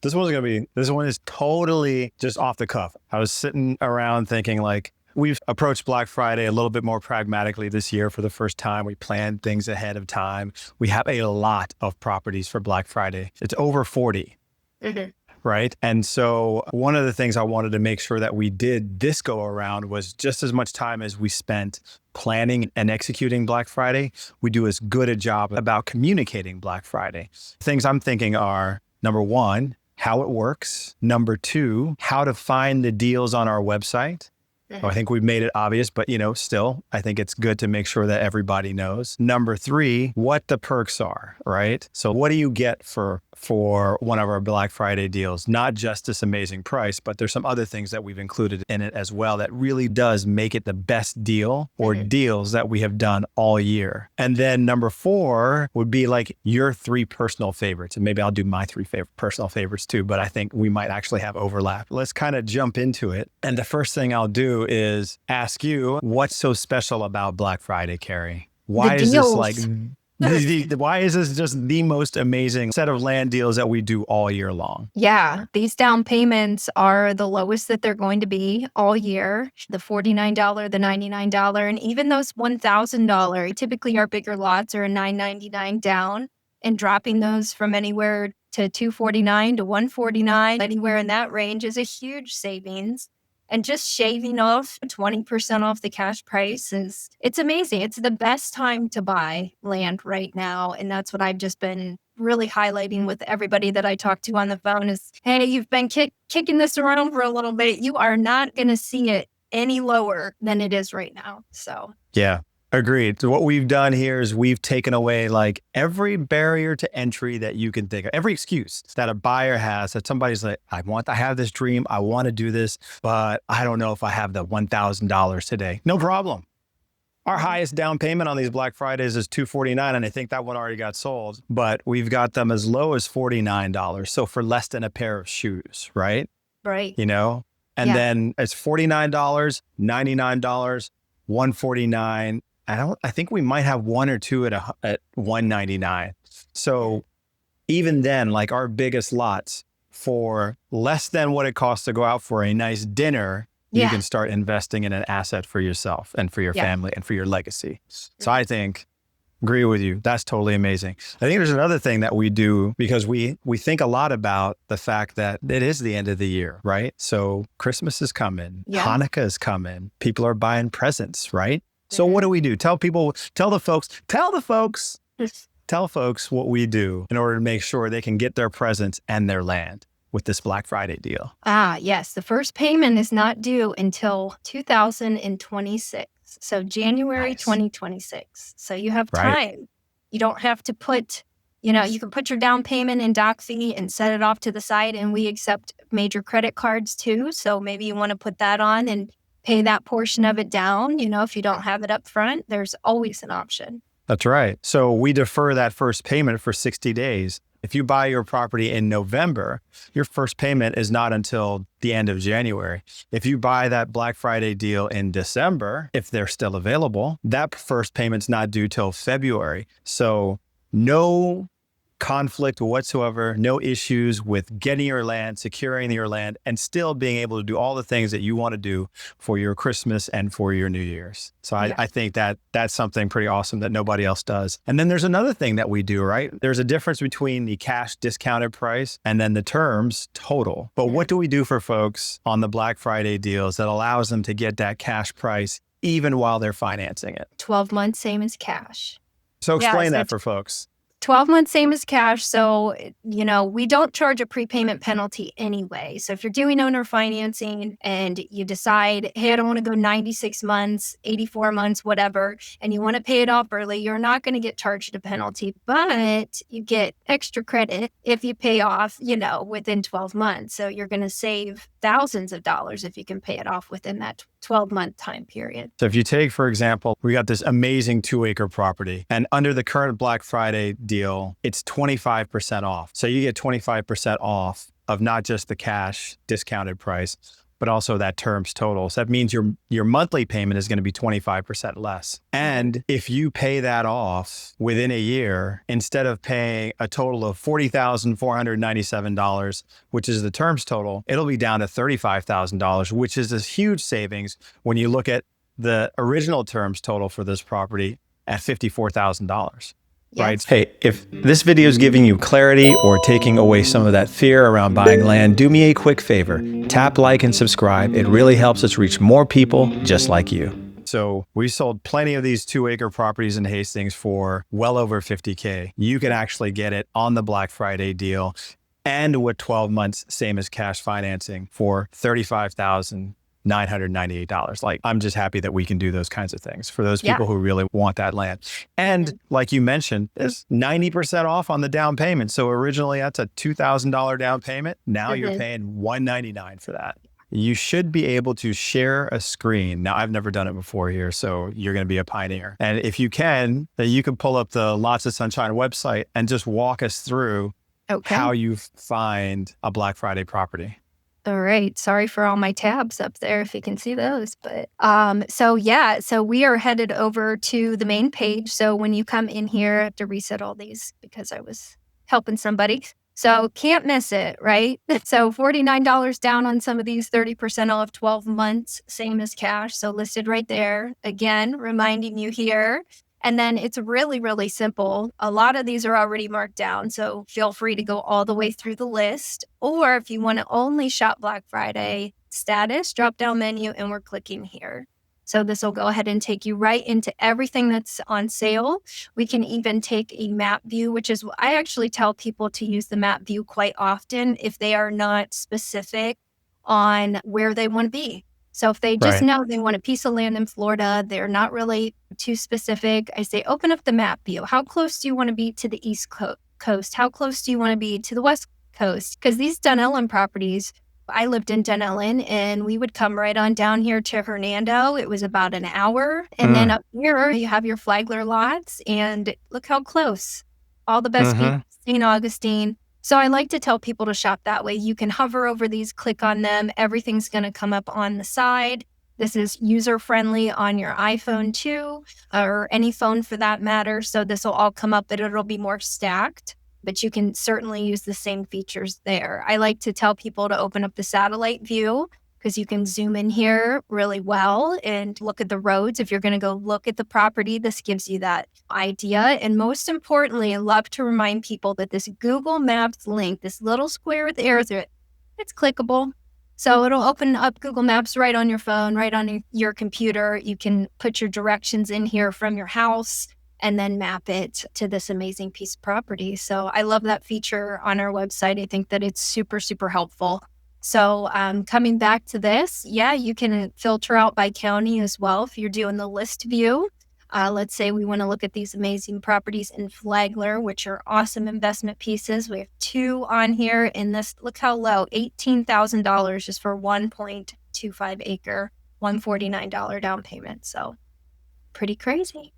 This one is totally just off the cuff. I was sitting around thinking like, we've approached Black Friday a little bit more pragmatically this year for the first time. We planned things ahead of time. We have a lot of properties for Black Friday. It's over 40. Mhm. Right. And so one of the things I wanted to make sure that we did this go around was just as much time as we spent planning and executing Black Friday, we do as good a job about communicating Black Friday. Things I'm thinking are, number one, how it works. Number two, how to find the deals on our website. I think we've made it obvious, but still, I think it's good to make sure that everybody knows. Number three, what the perks are, right? So what do you get for one of our Black Friday deals? Not just this amazing price, but there's some other things that we've included in it as well that really does make it the best deal or deals that we have done all year. And then number four would be like your three personal favorites. And maybe I'll do my three personal favorites too, but I think we might actually have overlap. Let's kind of jump into it. And the first thing I'll do is ask you, what's so special about Black Friday, Carrie? Why is this like, why is this just the most amazing set of land deals that we do all year long? Yeah, these down payments are the lowest that they're going to be all year. The $49, the $99, and even those $1,000. Typically, our bigger lots are a $999 down, and dropping those from anywhere to $249 to $149, anywhere in that range is a huge savings. And just shaving off 20% off the cash price it's amazing. It's the best time to buy land right now. And that's what I've just been really highlighting with everybody that I talk to on the phone is, hey, you've been kicking this around for a little bit. You are not going to see it any lower than it is right now. So, yeah. Agreed. So what we've done here is we've taken away like every barrier to entry that you can think of, every excuse that a buyer has that somebody's like, I have this dream. I want to do this, but I don't know if I have the $1,000 today. No problem. Our highest down payment on these Black Fridays is $249, and I think that one already got sold, but we've got them as low as $49. So for less than a pair of shoes, right? Right. And then it's $49, $99, $149. I think we might have one or two at $199. So even then, like our biggest lots for less than what it costs to go out for a nice dinner, you can start investing in an asset for yourself and for your family and for your legacy. So I agree with you. That's totally amazing. I think there's another thing that we do because we think a lot about the fact that it is the end of the year, right? So Christmas is coming, Hanukkah is coming, people are buying presents, right? So what do we do? Tell the folks what we do in order to make sure they can get their presents and their land with this Black Friday deal. Yes. The first payment is not due until 2026. So January 2026. So you have time. Right. You don't have to put, you can put your down payment in doc fee and set it off to the side. And we accept major credit cards too. So maybe you want to put that on and pay that portion of it down. If you don't have it up front, there's always an option. That's right. So we defer that first payment for 60 days. If you buy your property in November, your first payment is not until the end of January. If you buy that Black Friday deal in December, if they're still available, that first payment's not due till February. So no conflict whatsoever, no issues with getting your land, securing your land, and still being able to do all the things that you want to do for your Christmas and for your New Year's. So I think that that's something pretty awesome that nobody else does. And then there's another thing that we do, right? There's a difference between the cash discounted price and then the terms total. But what do we do for folks on the Black Friday deals that allows them to get that cash price even while they're financing it? 12 months, same as cash. So explain that for folks. 12 months, same as cash. So, we don't charge a prepayment penalty anyway. So if you're doing owner financing and you decide, hey, I don't want to go 96 months, 84 months, whatever, and you want to pay it off early, you're not going to get charged a penalty, but you get extra credit if you pay off, within 12 months. So you're going to save thousands of dollars if you can pay it off within that 12-month time period. So if you take, for example, we got this amazing 2-acre property, and under the current Black Friday deal, it's 25% off. So you get 25% off of not just the cash discounted price, but also that terms total. So that means your monthly payment is going to be 25% less. And if you pay that off within a year, instead of paying a total of $40,497, which is the terms total, it'll be down to $35,000, which is this huge savings when you look at the original terms total for this property at $54,000. Right. Yes. Hey, if this video is giving you clarity or taking away some of that fear around buying land, do me a quick favor. Tap like and subscribe. It really helps us reach more people just like you. So we sold plenty of these 2-acre properties in Hastings for well over $50K. You can actually get it on the Black Friday deal and with 12 months, same as cash financing for $35,998. Like, I'm just happy that we can do those kinds of things for those people who really want that land. And like you mentioned, there's 90% off on the down payment. So originally that's a $2,000 down payment. Now you're paying $199 for that. You should be able to share a screen. Now, I've never done it before here, so you're going to be a pioneer. And if you can, then you can pull up the Lots of Sunshine website and just walk us through how you find a Black Friday property. All right. Sorry for all my tabs up there if you can see those. But so we are headed over to the main page. So when you come in here, I have to reset all these because I was helping somebody. So can't miss it, right? So $49 down on some of these, 30% off 12 months, same as cash. So listed right there. Again, reminding you here. And then it's really, really simple. A lot of these are already marked down, so feel free to go all the way through the list. Or if you want to only shop Black Friday, status, drop down menu, and we're clicking here. So this will go ahead and take you right into everything that's on sale. We can even take a map view, which is, I actually tell people to use the map view quite often if they are not specific on where they want to be. So if they just know they want a piece of land in Florida, they're not really too specific, I say, open up the map view. How close do you want to be to the East Coast? How close do you want to be to the West Coast? Because these Dunellen properties, I lived in Dunellen and we would come right on down here to Hernando. It was about an hour. And then up here, you have your Flagler lots and look how close. All the best people, St. Augustine. So I like to tell people to shop that way. You can hover over these, click on them. Everything's going to come up on the side. This is user-friendly on your iPhone too, or any phone for that matter. So this will all come up, but it'll be more stacked. But you can certainly use the same features there. I like to tell people to open up the satellite view because you can zoom in here really well and look at the roads. If you're going to go look at the property, this gives you that idea. And most importantly, I love to remind people that this Google Maps link, this little square with arrows, it's clickable. So it'll open up Google Maps right on your phone, right on your computer. You can put your directions in here from your house and then map it to this amazing piece of property. So I love that feature on our website. I think that it's super, super helpful. So coming back to this, you can filter out by county as well if you're doing the list view. Let's say we want to look at these amazing properties in Flagler, which are awesome investment pieces. We have 2 on here in this. Look how low, $18,000 just for 1.25 acre, $149 down payment. So pretty crazy.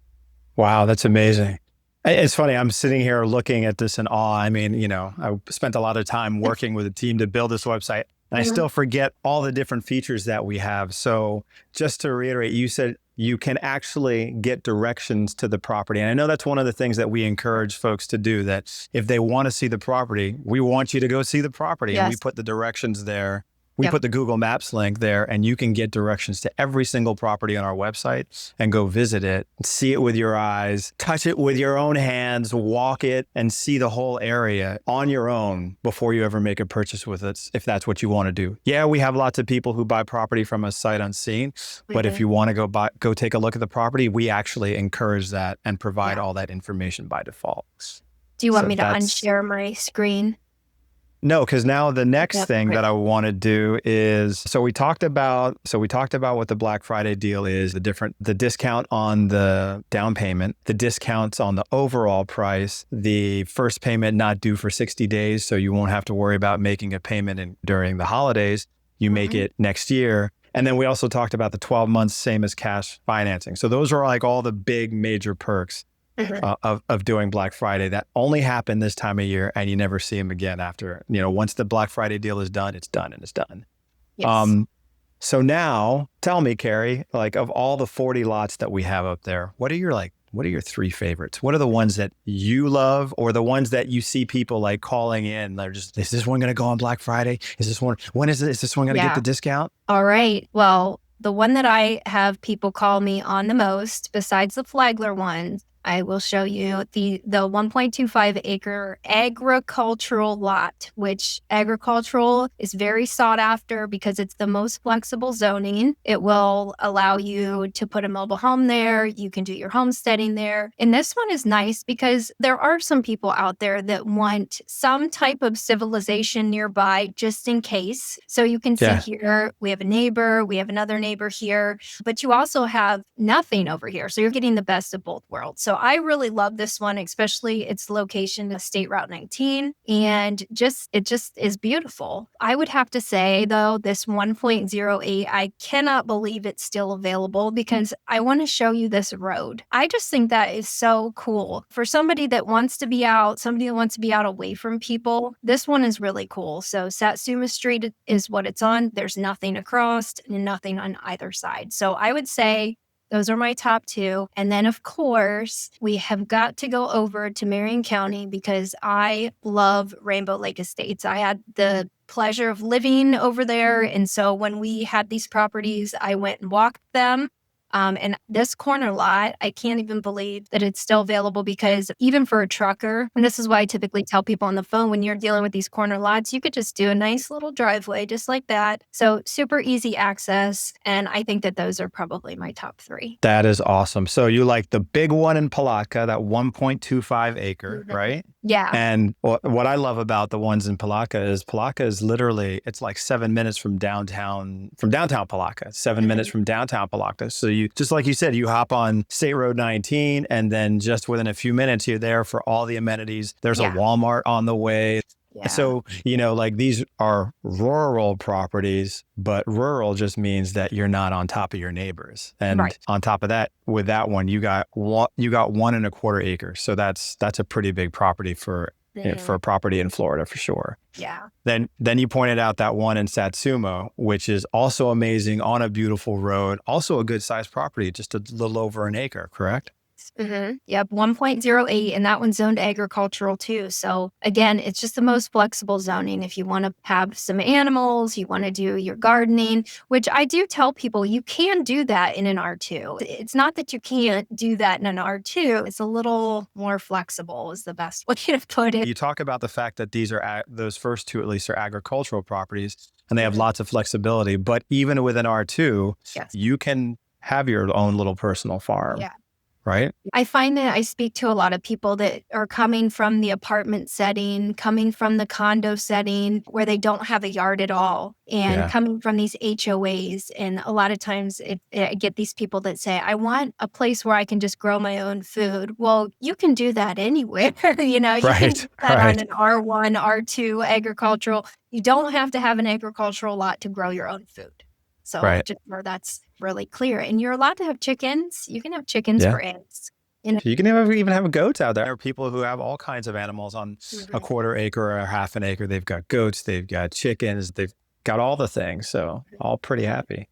Wow, that's amazing. It's funny. I'm sitting here looking at this in awe. I mean, I spent a lot of time working with a team to build this website, and I still forget all the different features that we have. So just to reiterate, you said you can actually get directions to the property. And I know that's one of the things that we encourage folks to do, that if they want to see the property, we want you to go see the property. And we put the directions there. We put the Google Maps link there, and you can get directions to every single property on our website and go visit it, see it with your eyes, touch it with your own hands, walk it, and see the whole area on your own before you ever make a purchase with us, if that's what you want to do. Yeah, we have lots of people who buy property from us sight unseen, but if you want to go take a look at the property, we actually encourage that and provide all that information by default. Do you want me to unshare my screen? No, because now the next thing that I want to do is, so we talked about what the Black Friday deal is, the discount on the down payment, the discounts on the overall price, the first payment not due for 60 days. So you won't have to worry about making a payment during the holidays. You make it next year. And then we also talked about the 12 months, same as cash financing. So those are like all the big major perks of doing Black Friday that only happen this time of year, and you never see them again after. Once the Black Friday deal is done, it's done and it's done. Yes. So now tell me, Carrie, like of all the 40 lots that we have up there, what are your three favorites? What are the ones that you love or the ones that you see people like calling in? They're just, is this one going to go on Black Friday? Is this one, when is this one going to get Yeah. the discount? All right. Well, the one that I have people call me on the most, besides the Flagler ones, I will show you the 1.25 acre agricultural lot, which agricultural is very sought after because it's the most flexible zoning. It will allow you to put a mobile home there. You can do your homesteading there. And this one is nice because there are some people out there that want some type of civilization nearby just in case. So you can see Yeah. here, we have a neighbor, we have another neighbor here, but you also have nothing over here. So you're getting the best of both worlds. So I really love this one, especially its location to State Route 19. And it just is beautiful. I would have to say, though, this 1.08, I cannot believe it's still available because I want to show you this road. I just think that is so cool. For somebody that wants to be out, somebody that wants to be out away from people, this one is really cool. So Satsuma Street is what it's on. There's nothing across and nothing on either side. So I would say those are my top two. And then, of course, we have got to go over to Marion County because I love Rainbow Lake Estates. I had the pleasure of living over there. And so when we had these properties, I went and walked them. And this corner lot, I can't even believe that it's still available because even for a trucker, and this is why I typically tell people on the phone when you're dealing with these corner lots, you could just do a nice little driveway just like that. So super easy access. And I think that those are probably my top three. That is awesome. So you like the big one in Palatka, that 1.25 acre, right? Yeah. And what I love about the ones in Palatka is literally, it's like 7 minutes from downtown Palatka, 7 minutes from downtown Palatka. So you, just like you said, you hop on State Road 19 and then just within a few minutes, you're there for all the amenities. There's a Walmart on the way. Yeah. So, like these are rural properties, but rural just means that you're not on top of your neighbors. And on top of that, with that one, you got 1.25 acres. So that's a pretty big property for a property in Florida for sure. Yeah. Then you pointed out that one in Satsuma, which is also amazing on a beautiful road, also a good sized property, just a little over an acre, correct? Yep, 1.08, and that one's zoned agricultural too. So again, it's just the most flexible zoning. If you want to have some animals, you want to do your gardening, which I do tell people you can do that in an R2. It's not that you can't do that in an R2. It's a little more flexible is the best way to put it. You talk about the fact that those first two at least are agricultural properties and they have lots of flexibility, but even with an R2, you can have your own little personal farm. Yeah. Right? I find that I speak to a lot of people that are coming from the apartment setting, coming from the condo setting where they don't have a yard at all, and coming from these HOAs. And a lot of times I get these people that say, I want a place where I can just grow my own food. Well, you can do that anywhere. You can do that on an R1, R2 agricultural. You don't have to have an agricultural lot to grow your own food. So just where that's really clear. And you're allowed to have chickens. You can have chickens for eggs. You can even have goats out there. There are people who have all kinds of animals on a 1/4 acre or a 1/2 acre. They've got goats, they've got chickens, they've got all the things. So all pretty happy.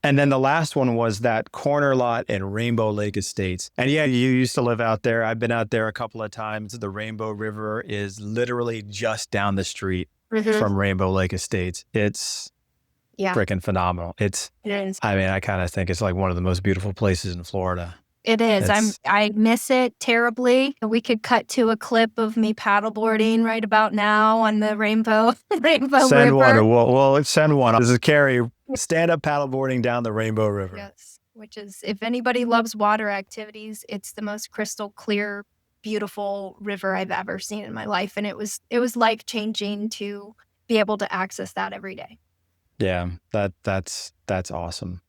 And then the last one was that corner lot in Rainbow Lake Estates. And yeah, you used to live out there. I've been out there a couple of times. The Rainbow River is literally just down the street from Rainbow Lake Estates. It's freaking phenomenal. It is. I mean, I kind of think it's like one of the most beautiful places in Florida. It is. I miss it terribly. We could cut to a clip of me paddleboarding right about now on the Rainbow River. Send one. We'll send one. This is Carrie, stand-up paddleboarding down the Rainbow River. Yes, which is, if anybody loves water activities, it's the most crystal clear, beautiful river I've ever seen in my life. And it was life-changing to be able to access that every day. Yeah, that's awesome.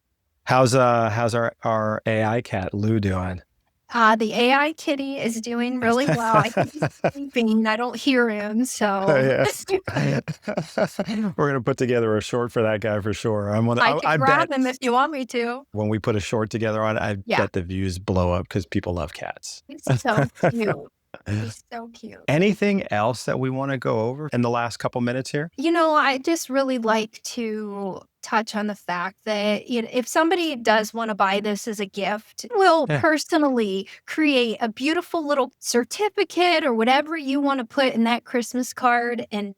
How's our AI cat Lou doing? The AI kitty is doing really well. I think he's sleeping. I don't hear him, so we're gonna put together a short for that guy for sure. I can grab him if you want me to. When we put a short together on, I bet the views blow up because people love cats. He's so cute. He's so cute. Anything else that we want to go over in the last couple minutes here? I just really like to touch on the fact that if somebody does want to buy this as a gift, we'll Yeah. personally create a beautiful little certificate or whatever you want to put in that Christmas card and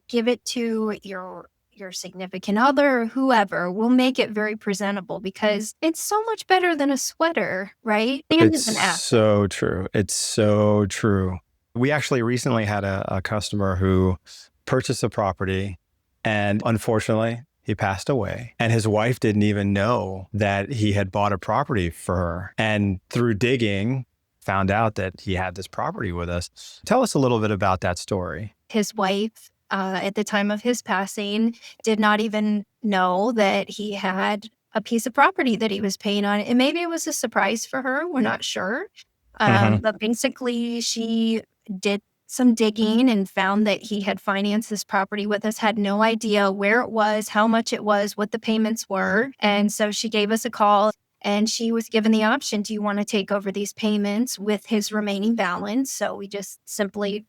give it to your significant other or whoever. We'll make it very presentable because it's so much better than a sweater, right? And It's it's an asset. so true. It's so true. We actually recently had a customer who purchased a property and unfortunately he passed away. And his wife didn't even know that he had bought a property for her. And through digging, found out that he had this property with us. Tell us a little bit about that story. His wife, at the time of his passing, did not even know that he had a piece of property that he was paying on. And maybe it was a surprise for her. We're not sure. Hmm. But basically, she did some digging and found that he had financed this property with us, had no idea where it was, how much it was, what the payments were. And so she gave us a call and she was given the option, do you want to take over these payments with his remaining balance? So we just simply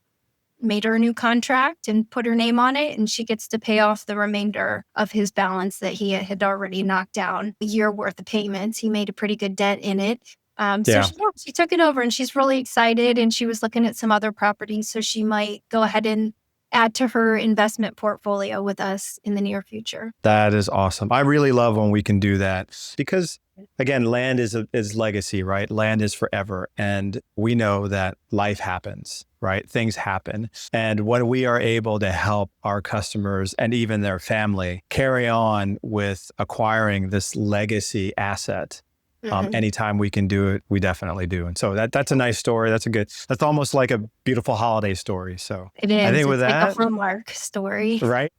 made her a new contract and put her name on it, and she gets to pay off the remainder of his balance that he had already knocked down a year worth of payments. He made a pretty good debt in it. So Yeah. she took it over and she's really excited, and she was looking at some other properties. So she might go ahead and add to her investment portfolio with us in the near future. That is awesome. I really love when we can do that because, again, land is legacy, right? Land is forever. And we know that life happens, right? Things happen. And when we are able to help our customers and even their family carry on with acquiring this legacy asset, Mhm. anytime we can do it, we definitely do. And so that's a nice story. That's almost like a beautiful holiday story. So It I is. think with It's like a that, Hallmark story. right?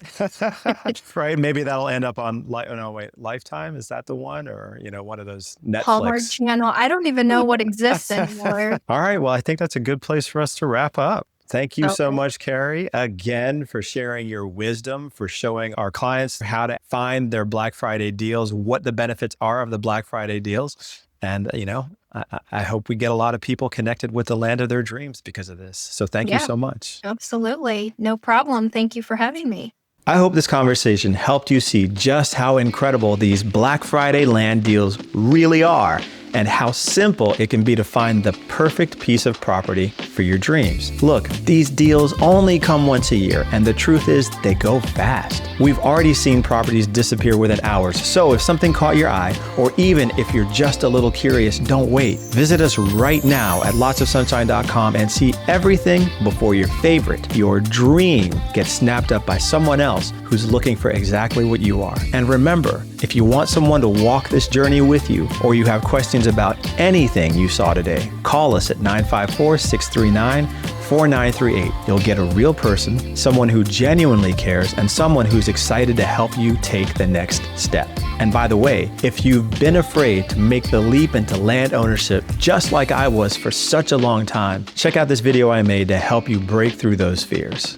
Right. Maybe that'll end up on oh no, wait, Lifetime. Is that the one? Or, one of those Hallmark Netflix. channel. I don't even know what exists anymore. All right. Well, I think that's a good place for us to wrap up. Thank you so Okay. much, Carrie, again, for sharing your wisdom, for showing our clients how to find their Black Friday deals, what the benefits are of the Black Friday deals. And, I hope we get a lot of people connected with the land of their dreams because of this. So thank you Yeah, so much. absolutely. No problem. Thank you for having me. I hope this conversation helped you see just how incredible these Black Friday land deals really are and how simple it can be to find the perfect piece of property for your dreams. Look, these deals only come once a year, and the truth is they go fast. We've already seen properties disappear within hours, so if something caught your eye, or even if you're just a little curious, don't wait. Visit us right now at lotsofsunshine.com and see everything before your favorite, your dream, gets snapped up by someone else who's looking for exactly what you are. And remember, if you want someone to walk this journey with you, or you have questions about anything you saw today, call us at 954-639-4938. You'll get a real person, someone who genuinely cares, and someone who's excited to help you take the next step. And by the way, if you've been afraid to make the leap into land ownership, just like I was for such a long time, check out this video I made to help you break through those fears.